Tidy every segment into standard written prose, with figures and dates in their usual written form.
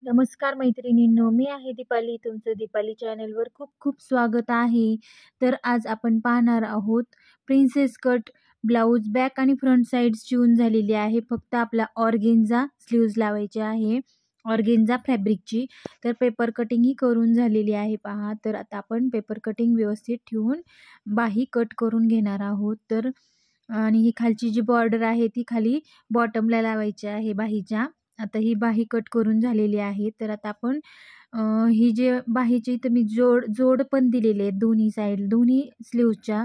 नमस्कार मैत्रिणींनो, मी आहे दीपाली. तुमचं दीपाली चॅनलवर खूप खूप स्वागत आहे. तर आज आपण पाहणार आहोत प्रिन्सेस कट ब्लाऊज. बॅक आणि फ्रंट साईड्स शिवून झालेली आहे. फक्त आपला ऑर्गेन्झा स्लीव्ज लावायचे आहे, ऑर्गेन्झा फॅब्रिकची. तर पेपर कटिंग ही करून झालेली आहे पहा. तर आता आपण पेपर कटिंग व्यवस्थित ठेवून बाही कट करून घेणार आहोत. तर आणि ही खालची जी बॉर्डर आहे ती खाली बॉटमला लावायची आहे बाहीच्या. आता ही बाही कट करून झालेली आहे. तर आता आपण ही जे बाहीची इथं मी जोड पण दिलेले आहेत दोन्ही साईड, दोन्ही स्लीव्हच्या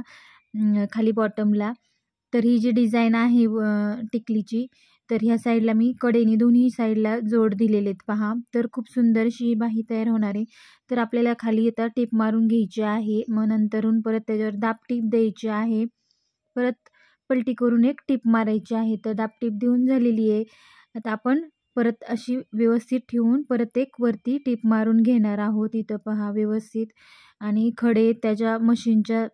खाली बॉटमला. तर ही जी डिझाईन आहे टिकलीची, तर ह्या साईडला मी कडेने दोन्ही साईडला जोड दिलेले आहेत पहा. तर खूप सुंदर अशी ही बाही तयार होणार आहे. तर आपल्याला खाली आता टिप मारून घ्यायची आहे. मग नंतरून परत त्याच्यावर दाब टीप द्यायची आहे. परत पलटी करून एक टिप मारायची आहे. तर दाब टीप देऊन झालेली आहे. आता आपण परत अशी व्यवस्थित ठेवून परत एक वरती टिप मारून घेणार आहोत. इथं पहा व्यवस्थित, आणि खडे त्याच्या मशीनच्या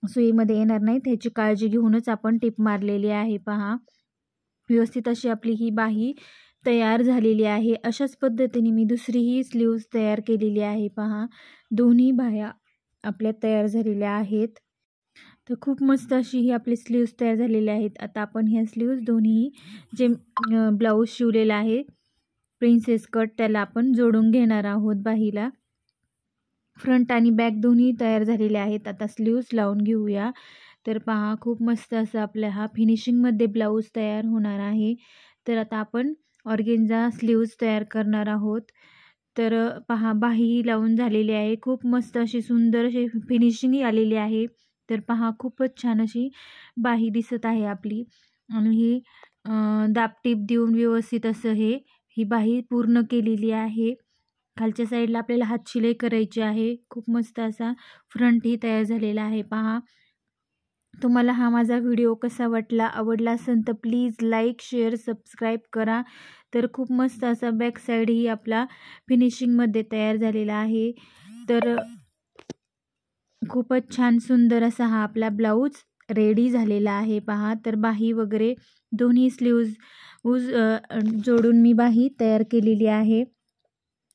सुईमध्ये येणार नाही त्याची काळजी घेऊनच आपण टिप मारलेली आहे पहा. व्यवस्थित अशी आपली ही बाही तयार झालेली आहे. अशाच पद्धतीने मी दुसरीही स्लीव्ज तयार केलेली आहे पहा. दोन्ही बाह्या आपल्या तयार झालेल्या आहेत. तर खूप मस्त अशी ही आपली स्लीव्ज तयार झालेल्या आहेत. आता आपण ह्या स्लीव्ज दोन्ही जे ब्लाऊज शिवलेला आहे प्रिन्सेस कट, त्याला आपण जोडून घेणार आहोत बाहीला. फ्रंट आणि बॅक दोन्ही तयार झालेले आहेत. आता स्लीव्ज लावून घेऊया. तर पहा खूप मस्त असं आपल्या हा फिनिशिंगमध्ये ब्लाऊज तयार होणार आहे. तर आता आपण ऑर्गेन्झा स्लीव्ज तयार करणार आहोत. तर पहा बाही लावून झालेली आहे. खूप मस्त अशी सुंदर अशी फिनिशिंग आलेली आहे. तर पहा खूपच छान अशी बाही दिसत आहे आपली. आणि ही दाबटीप देऊन व्यवस्थित असं ही बाही पूर्ण केलेली आहे. खालच्या साईडला आपल्याला हात शिलाई करायची आहे. खूप मस्त असा फ्रंट ही तयार झालेला आहे पहा. तुम्हाला हा माझा व्हिडिओ कसा वाटला, आवडला असेल तर प्लीज लाईक, शेअर, सबस्क्राईब करा. तर खूप मस्त असा बॅक साईड ही आपला फिनिशिंगमध्ये तयार झालेला आहे. तर खूपच छान सुंदर असा हा आपला ब्लाऊज रेडी झालेला आहे पहा. तर बाही वगैरे दोन्ही स्लीव्ज जोडून मी बाही तयार केलेली आहे,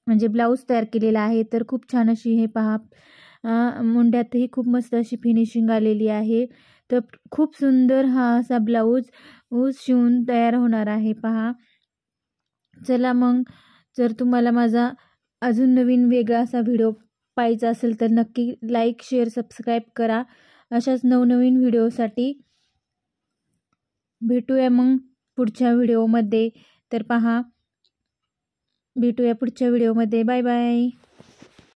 म्हणजे ब्लाऊज तयार केलेला आहे. तर खूप छान अशी हे पहा मुंड्यातही खूप मस्त अशी फिनिशिंग आलेली आहे. तर खूप सुंदर हा असा ब्लाऊज शिवून तयार होणार आहे पहा. चला मग, जर तुम्हाला माझा अजून नवीन वेगळा असा व्हिडिओ पाहायचा असेल तर नक्की लाईक, शेअर, सबस्क्राईब करा. अशाच नवनवीन व्हिडिओसाठी भेटूया मग पुढच्या व्हिडिओमध्ये. तर पहा, भेटूया पुढच्या व्हिडिओमध्ये. Bye bye.